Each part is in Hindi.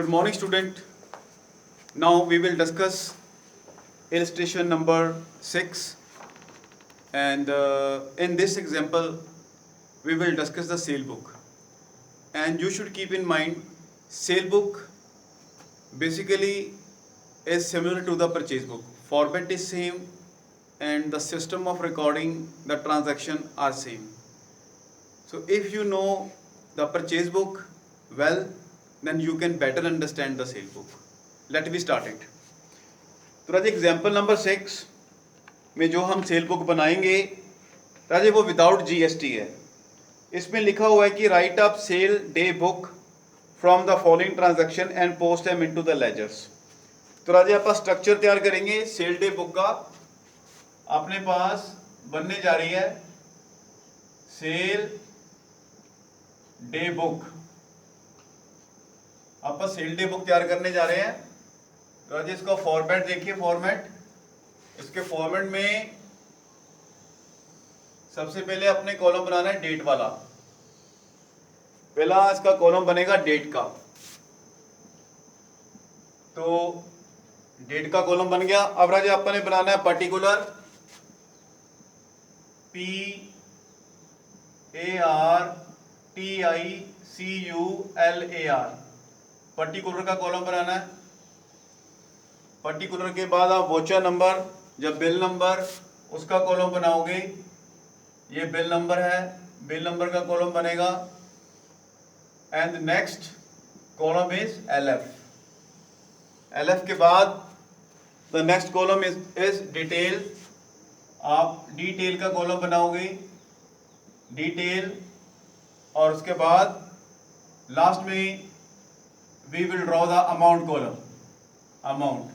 Good morning, student. Now we will discuss illustration number 6, and in this example we will discuss the sale book. And you should keep in mind, sale book basically is similar to the purchase book. Format is same and the system of recording the transaction are same. So if you know the purchase book well, then you can better understand the sale book. Let me start it. तो राजे एग्जाम्पल नंबर 6 में जो हम सेल बुक बनाएंगे राजे वो विदाउट जीएसटी है। इसमें लिखा हुआ है कि write up sale day book from the following transaction and post them into the ledgers. तो राजे आप स्ट्रक्चर तैयार करेंगे सेल डे बुक का। अपने पास बनने जा रही है सेल डे बुक। आप सेल डे बुक तैयार करने जा रहे हैं। तो आज इसका फॉर्मेट देखिए, फॉर्मेट इसके फॉर्मेट में सबसे पहले अपने कॉलम बनाना है डेट वाला। पहला इसका कॉलम बनेगा डेट का। तो डेट का कॉलम बन गया। अब राजा अपने बनाना है पर्टिकुलर, PARTICULAR, पर्टिकुलर का कॉलम बनाना है। पर्टिकुलर के बाद आप वोचर नंबर, जब बिल नंबर उसका कॉलम बनाओगे, ये बिल नंबर है, बिल नंबर का कॉलम बनेगा। And next column is LF। LF के बाद the next column is detail. आप डिटेल का कॉलम बनाओगे, डिटेल, और उसके बाद लास्ट में we will draw the amount column, amount.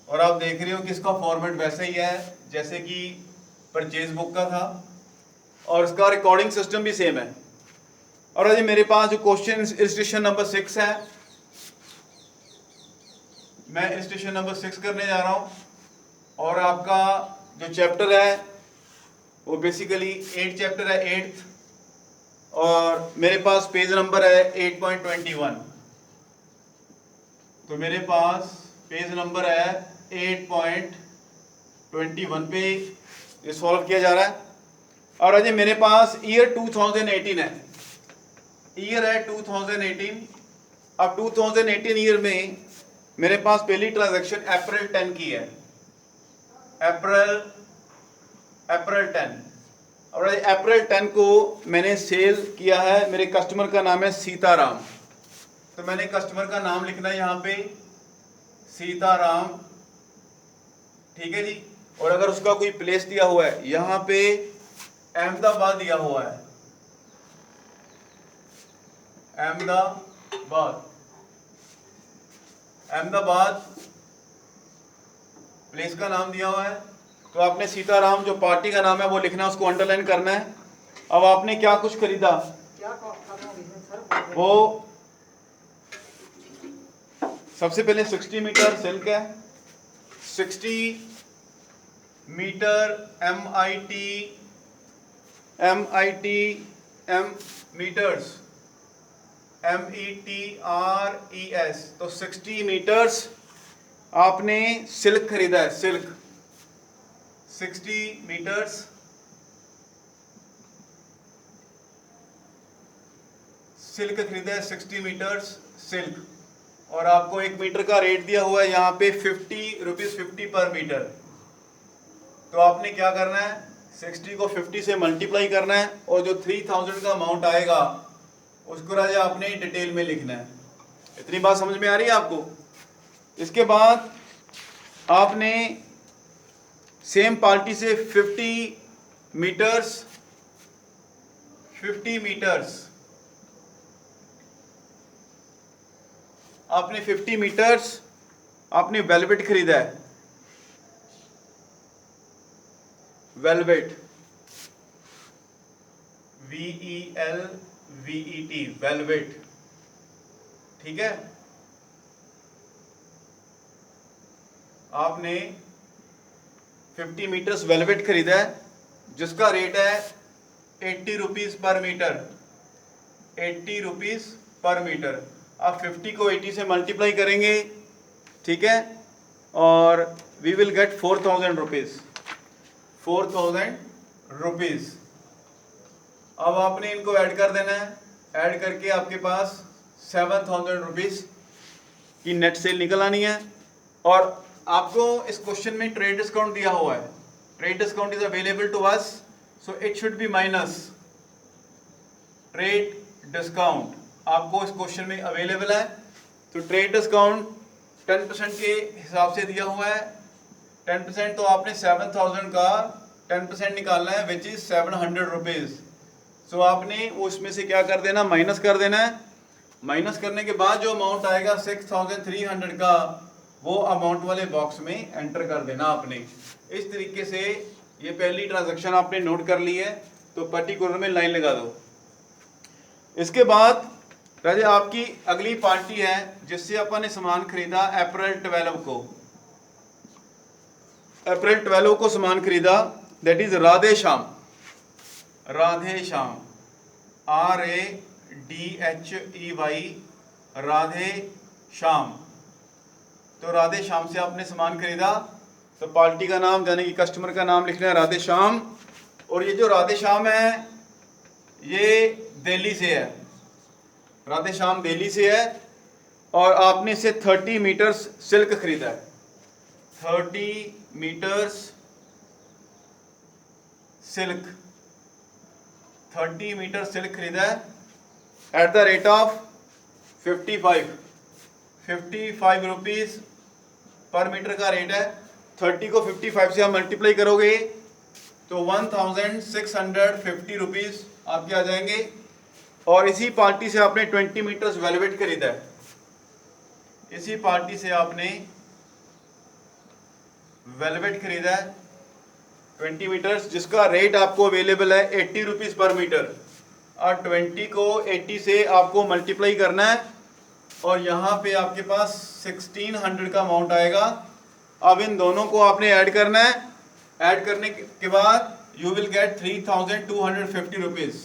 और आप देख रहे हो कि इसका फॉर्मेट वैसे ही है जैसे कि परचेज बुक का था, और इसका रिकॉर्डिंग सिस्टम भी सेम है। और अभी मेरे पास जो क्वेश्चन इलस्ट्रेशन नंबर 6 है, मैं इलस्ट्रेशन नंबर 6 करने जा रहा हूं। और आपका जो चैप्टर है वो बेसिकली 8 चैप्टर है, 8th, और मेरे पास पेज नंबर है 8.21। तो मेरे पास पेज नंबर है 8.21 पे ये सॉल्व किया जा रहा है। और अजय मेरे पास ईयर 2018 है, ईयर है 2018। अब 2018 ईयर में मेरे पास पहली ट्रांजैक्शन अप्रैल 10 की है, अप्रैल 10। और अप्रैल 10 को मैंने सेल किया है। मेरे कस्टमर का नाम है सीताराम। तो मैंने कस्टमर का नाम लिखना है यहाँ पे सीताराम, ठीक है जी। और अगर उसका कोई प्लेस दिया हुआ है, यहाँ पे अहमदाबाद दिया हुआ है, अहमदाबाद, अहमदाबाद प्लेस का नाम दिया हुआ है। तो आपने सीताराम जो पार्टी का नाम है वो लिखना है, उसको अंडरलाइन करना है। अब आपने क्या कुछ खरीदा, वो सबसे पहले 60 मीटर सिल्क है, 60 मीटर मीटर्स, METRES। तो 60 मीटर्स आपने सिल्क खरीदा है, सिल्क 60 मीटर्स, सिल्क खरीदा है 60 मीटर्स सिल्क। और आपको 1 मीटर का रेट दिया हुआ है यहाँ पे 50 रुपीज, 50 पर मीटर। तो आपने क्या करना है, 60 को 50 से मल्टीप्लाई करना है, और जो 3000 का अमाउंट आएगा उसको राजा आपने डिटेल में लिखना है। इतनी बात समझ में आ रही है आपको। इसके बाद आपने सेम पार्टी से 50 मीटर्स आपने 50 मीटर्स आपने वेलवेट खरीदा है, वेलवेट, VELVET, वेलवेट, ठीक है। आपने 50 मीटर्स वेलवेट खरीदा है जिसका रेट है 80 rupees per metre, 80 rupees per metre. आप 50 को 80 से मल्टीप्लाई करेंगे, ठीक है, और we will get 4000 rupees, 4000 rupees. अब आपने इनको ऐड कर देना है, ऐड करके आपके पास 7000 रुपीज़ की नेट सेल निकल आनी है। और आपको इस क्वेश्चन में ट्रेड डिस्काउंट दिया हुआ है, trade discount is available to us, so it should be minus trade discount आपको इस क्वेश्चन में अवेलेबल है। तो ट्रेड डिस्काउंट 10% के हिसाब से दिया हुआ है, 10%, तो आपने 7000 का 10% निकालना है, विच इज 700 रुपीज़। सो आपने उसमें से क्या कर देना, माइनस कर देना है। माइनस करने के बाद जो अमाउंट आएगा 6300 का, वो अमाउंट वाले बॉक्स में एंटर कर देना आपने। इस तरीके से ये पहली ट्रांजैक्शन आपने नोट कर ली है, तो पर्टिकुलर में लाइन लगा दो। इसके बाद राजे आपकी अगली पार्टी है जिससे अपन ने सामान खरीदा अप्रैल 12 को, अप्रैल 12 को सामान खरीदा, that is Radhe Shyam, Radhe Shyam, RADHEY, Radhe Shyam. तो राधे श्याम से आपने सामान खरीदा, तो पार्टी का नाम यानी कि कस्टमर का नाम लिखना है राधे श्याम। और ये जो राधे श्याम है ये दिल्ली से है, राधे श्याम दिल्ली से है, और आपने इसे 30 मीटर्स सिल्क खरीदा है, 30 मीटर्स सिल्क, 30 मीटर सिल्क खरीदा है at the rate of 55 rupees पर मीटर का रेट है। 30 को 55 से आप मल्टीप्लाई करोगे तो 1650 रुपीज़ आपके आ जाएंगे। और इसी पार्टी से आपने 20 मीटर्स वेलवेट खरीदा है, इसी पार्टी से आपने वेलवेट खरीदा है 20 मीटर्स, जिसका रेट आपको अवेलेबल है 80 रुपीज़ पर मीटर। और 20 को 80 से आपको मल्टीप्लाई करना है, और यहाँ पे आपके पास 1600 का अमाउंट आएगा। अब इन दोनों को आपने ऐड करना है, ऐड करने के बाद यू विल गेट 3250 रुपीज़।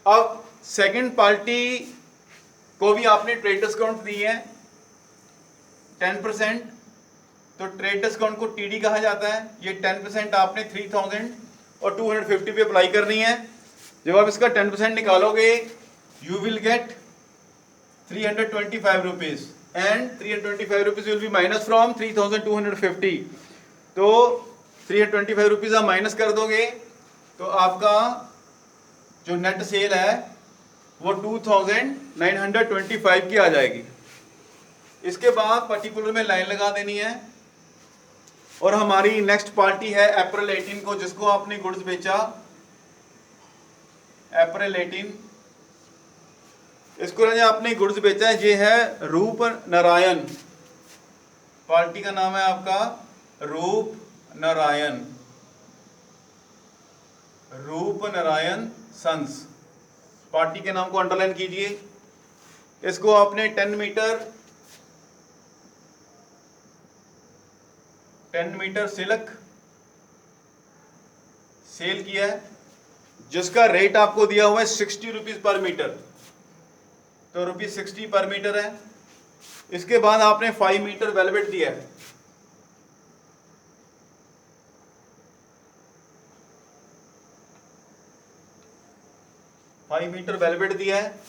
अब सेकंड पार्टी को भी आपने ट्रेड डिस्काउंट दी है 10%, तो ट्रेड डिस्काउंट को टीडी कहा जाता है। ये 10% आपने 3250 पे अप्लाई करनी है। जब आप इसका 10% निकालोगे you will get 325 rupees, and 325 rupees will be minus from 3250। तो 325 रुपीज़ आप माइनस कर दोगे तो आपका जो नेट सेल है वो 2925 की आ जाएगी। इसके बाद पर्टिकुलर में लाइन लगा देनी है। और हमारी नेक्स्ट पार्टी है अप्रैल 18 को, जिसको आपने गुड्स बेचा अप्रैल 18, इसको आपने गुड्स बेचा है, ये है रूप नारायण, पार्टी का नाम है आपका रूप नारायण, रूप नारायण सन्स। पार्टी के नाम को अंडरलाइन कीजिए। इसको आपने 10 मीटर सिल्क सेल किया है, जिसका रेट आपको दिया हुआ है 60 रुपीज़ पर मीटर, तो ₹60 पर मीटर है। इसके बाद आपने 5 मीटर वेलवेट दिया है,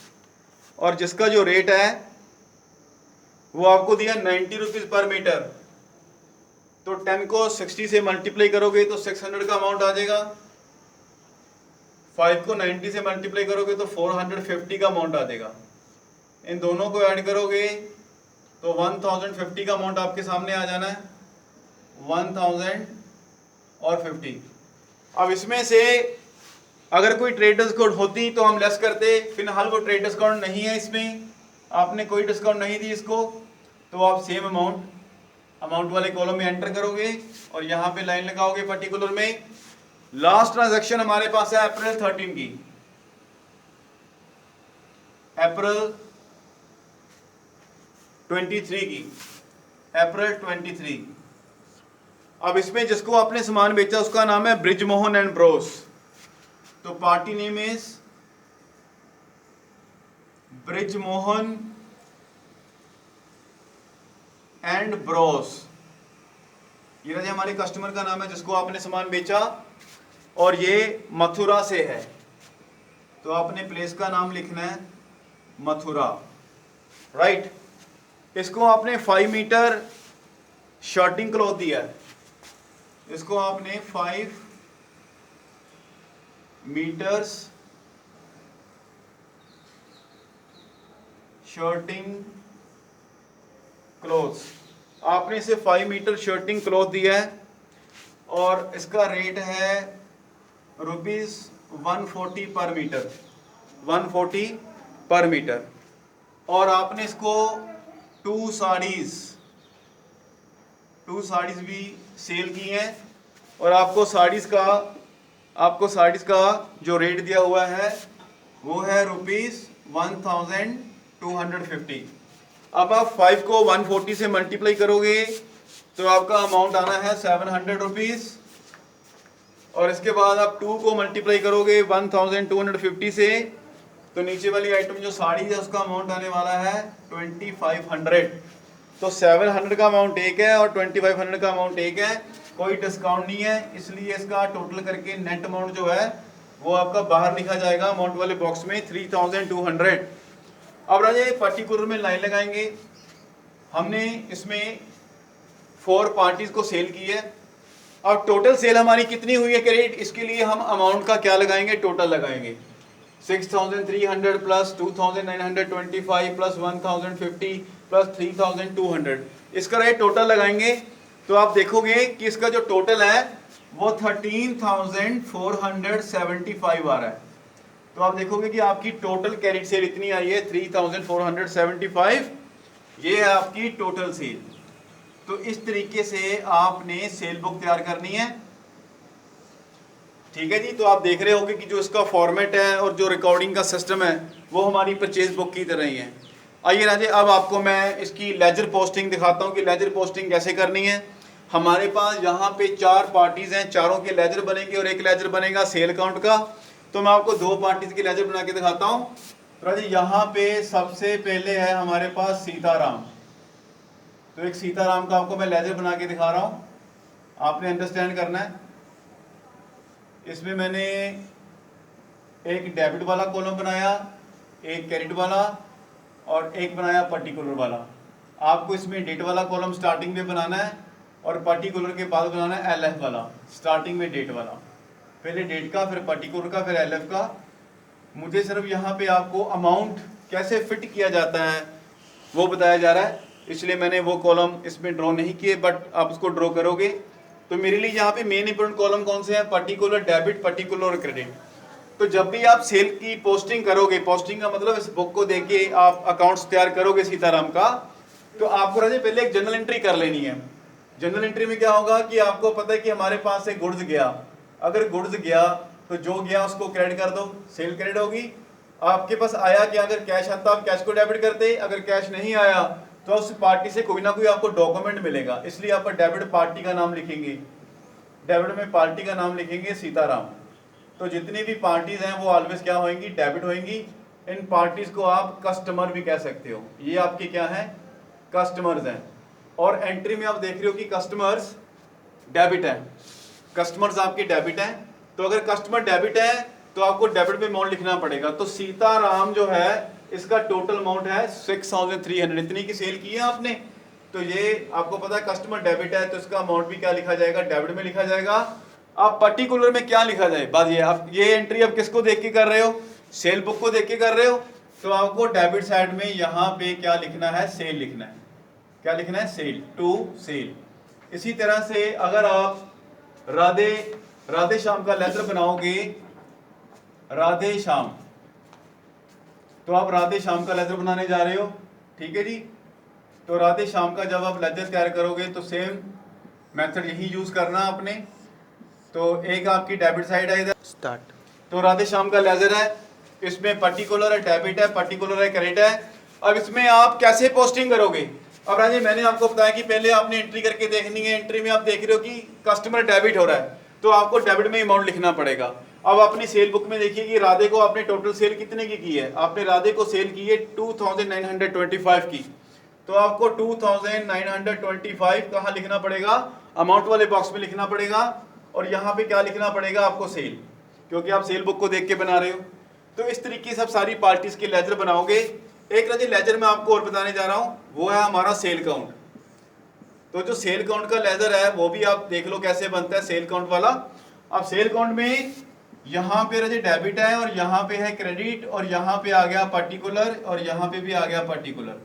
और जिसका जो रेट है वो आपको दिया 90 रुपीज़ पर मीटर। तो 10 को 60 से मल्टीप्लाई करोगे तो 600 का अमाउंट आ जाएगा, 5 को 90 से मल्टीप्लाई करोगे तो 450 का अमाउंट आ जाएगा। इन दोनों को ऐड करोगे तो 1050 का अमाउंट आपके सामने आ जाना है, 1050। अब इसमें से अगर कोई ट्रेड डिस्काउंट होती तो हम लेस करते, फिलहाल वो ट्रेड डिस्काउंट नहीं है, इसमें आपने कोई डिस्काउंट नहीं दी इसको, तो आप सेम अमाउंट वाले कॉलम में एंटर करोगे और यहाँ पे लाइन लगाओगे पर्टिकुलर में। लास्ट ट्रांजैक्शन हमारे पास है अप्रैल 13 की, अप्रैल 23 की, अप्रैल 23। अब इसमें जिसको आपने सामान बेचा उसका नाम है ब्रिजमोहन एंड ब्रोस, तो party name is Brijmohan and Bros, ये राजे हमारे कस्टमर का नाम है जिसको आपने सामान बेचा, और ये मथुरा से है, तो आपने प्लेस का नाम लिखना है मथुरा, राइट। इसको आपने 5 मीटर शर्टिंग क्लॉथ दिया है, इसको आपने 5 मीटर्स शर्टिंग क्लॉथ, आपने इसे 5 मीटर शर्टिंग क्लॉथ दिया है, और इसका रेट है ₹140 पर मीटर, 140 पर मीटर। और आपने इसको 2 साड़ीज भी सेल की हैं, और आपको साड़ीज का जो रेट दिया हुआ है वो है ₹1250। अब आप 5 को 140 से मल्टीप्लाई करोगे तो आपका अमाउंट आना है ₹700, और इसके बाद आप 2 को मल्टीप्लाई करोगे 1250 से, तो नीचे वाली आइटम जो साड़ी है उसका अमाउंट आने वाला है 2500। तो 700 का अमाउंट एक है और 2500 का अमाउंट एक है, कोई डिस्काउंट नहीं है, इसलिए इसका टोटल करके नेट अमाउंट जो है वो आपका बाहर लिखा जाएगा अमाउंट वाले बॉक्स में 3200। अब राजे पर्टिकुलर में लाइन लगाएंगे, हमने इसमें 4 पार्टीज को सेल की है। अब टोटल सेल हमारी कितनी हुई है क्रेडिट, इसके लिए हम अमाउंट का क्या लगाएंगे, टोटल लगाएंगे। 6300 प्लस 2925 प्लस 1050 प्लस 3200, इसका रेट टोटल लगाएंगे तो आप देखोगे कि इसका जो टोटल है वो 13,475 आ रहा है। तो आप देखोगे कि आपकी टोटल क्रेडिट सेल इतनी आई है 3,475, ये है आपकी टोटल सेल। तो इस तरीके से आपने सेल बुक तैयार करनी है, ठीक है जी। तो आप देख रहे होंगे कि जो इसका फॉर्मेट है और जो रिकॉर्डिंग का सिस्टम है वो हमारी परचेज बुक की तरह ही है। आइए राजे अब आपको मैं इसकी लेजर पोस्टिंग दिखाता हूँ कि लेजर पोस्टिंग कैसे करनी है। हमारे पास यहाँ पे 4 पार्टीज हैं, चारों के लेजर बनेंगे और एक लेजर बनेगा सेल अकाउंट का। तो मैं आपको 2 पार्टीज के लेजर बना के दिखाता हूँ। राजे यहाँ पे सबसे पहले है हमारे पास सीताराम, तो एक सीताराम का आपको मैं लेजर बना के दिखा रहा हूँ, आपने अंडरस्टैंड करना है। इसमें मैंने एक डेबिट वाला कॉलम बनाया, एक क्रेडिट वाला और एक बनाया पर्टिकुलर वाला। आपको इसमें डेट वाला कॉलम स्टार्टिंग में बनाना है और पर्टिकुलर के बाद बनाना है LF वाला, स्टार्टिंग में डेट वाला, पहले डेट का फिर पर्टिकुलर का फिर LF का। मुझे सिर्फ यहाँ पे आपको अमाउंट कैसे फिट किया जाता है वो बताया जा रहा है, इसलिए मैंने वो कॉलम इसमें ड्रॉ नहीं किए, बट आप उसको ड्रॉ करोगे। तो मेरे लिए यहाँ पे मेन इंपोर्टेंट कॉलम कौन से हैं, पर्टिकुलर, डेबिट, पर्टिकुलर और क्रेडिट। तो जब भी आप सेल की पोस्टिंग करोगे, पोस्टिंग का मतलब इस बुक को देख के आप अकाउंट्स तैयार करोगे सीताराम का, तो आपको राजे पहले एक जनरल एंट्री कर लेनी है। जनरल एंट्री में क्या होगा कि आपको पता है कि हमारे पास से गुड्स गया, अगर गुड्स गया तो जो गया उसको क्रेडिट कर दो, सेल क्रेडिट होगी। आपके पास आया कि अगर कैश आता आप कैश को डेबिट करते, अगर कैश नहीं आया तो उस पार्टी से कोई ना कोई आपको डॉक्यूमेंट मिलेगा, इसलिए आप डेबिट पार्टी का नाम लिखेंगे, डेबिट में पार्टी का नाम लिखेंगे सीताराम। तो जितनी भी पार्टीज हैं वो ऑलवेज क्या होंगी, डेबिट होंगी। इन पार्टीज को आप कस्टमर भी कह सकते हो, ये आपके क्या है, कस्टमर्स हैं। और एंट्री में आप देख रहे हो कि कस्टमर्स डेबिट है, कस्टमर्स आपके डेबिट हैं। तो अगर कस्टमर डेबिट है तो आपको डेबिट में अमाउंट लिखना पड़ेगा। तो सीताराम जो है इसका टोटल अमाउंट है 6300, इतनी की सेल की है आपने। तो ये आपको पता है कस्टमर डेबिट है तो इसका अमाउंट भी क्या लिखा जाएगा, डेबिट में लिखा जाएगा। आप पर्टिकुलर में क्या लिखा जाए, बात ये आप ये एंट्री अब किसको देख के कर रहे हो, सेल बुक को देख के कर रहे हो। तो आपको डेबिट साइड में यहाँ पे क्या लिखना है, सेल लिखना है। क्या लिखना है, सेल, टू सेल। इसी तरह से अगर आप राधे श्याम का लेजर बनाओगे, राधे श्याम, तो आप राधे श्याम का लेजर बनाने जा रहे हो, ठीक है जी। तो राधे श्याम का जब आप लेजर तैयार करोगे तो सेम मेथड यही यूज करना आपने। तो एक आपकी डेबिट साइड है इधर स्टार्ट, तो राधे श्याम का लेजर है, इसमें पर्टिकुलर है, डेबिट है, पर्टिकुलर है, क्रेडिट है। अब इसमें आप कैसे पोस्टिंग करोगे। अब राजे मैंने आपको बताया कि पहले आपने एंट्री करके देखनी है। एंट्री में आप देख रहे हो कि कस्टमर डेबिट हो रहा है तो आपको डेबिट में अमाउंट लिखना पड़ेगा। अब अपनी सेल बुक में देखिए कि राधे को आपने टोटल सेल कितने की है, आपने राधे को सेल की है 2925 की। तो आपको 2925 कहाँ लिखना पड़ेगा, अमाउंट वाले बॉक्स में लिखना पड़ेगा, और यहाँ पे क्या लिखना पड़ेगा आपको, सेल, क्योंकि आप सेल बुक को देख के बना रहे हो। तो इस तरीके से आप सारी पार्टीज के लेजर बनाओगे। एक रजी लेजर मैं आपको और बताने जा रहा हूँ, वो है हमारा सेल काउंट। तो जो सेल काउंट का लेजर है वो भी आप देख लो कैसे बनता है सेल काउंट वाला। अब सेल काउंट में यहाँ पे रजी डेबिट है, और यहाँ पे है क्रेडिट, और यहाँ पे आ गया पर्टिकुलर, और यहाँ पे भी आ गया पर्टिकुलर।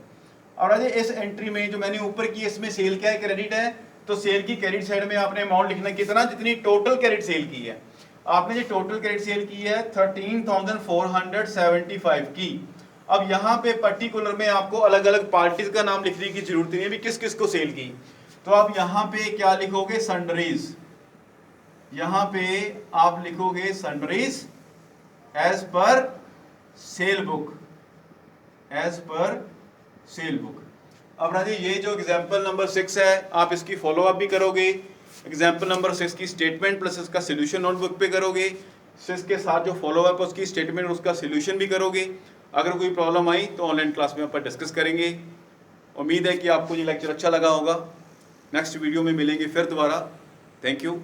और रजी इस एंट्री में जो मैंने ऊपर की, इसमें सेल क्या है, क्रेडिट है, तो सेल की क्रेडिट साइड में आपने अमाउंट लिखना कितना, जितनी टोटल क्रेडिट सेल की है। आपने जो टोटल क्रेडिट सेल की है 13,475 की। अब यहाँ पे पर्टिकुलर में आपको अलग अलग पार्टीज का नाम लिखने की जरूरत नहीं है भी किस किस को सेल की। तो आप यहाँ पे क्या लिखोगे, सन्ड्रीज, यहाँ पे आप लिखोगे sundries as per sale book, as per sale book. अब राजी ये जो एग्जाम्पल नंबर 6 है आप इसकी फॉलो अप भी करोगे। एग्जाम्पल नंबर 6 की स्टेटमेंट प्लस इसका सोल्यूशन नोटबुक पे करोगे। 6 के साथ जो फॉलो अप है उसकी स्टेटमेंट और उसका सोल्यूशन भी करोगे। अगर कोई प्रॉब्लम आई तो ऑनलाइन क्लास में अपन डिस्कस करेंगे। उम्मीद है कि आपको ये लेक्चर अच्छा लगा होगा। नेक्स्ट वीडियो में मिलेंगे फिर दोबारा। Thank you.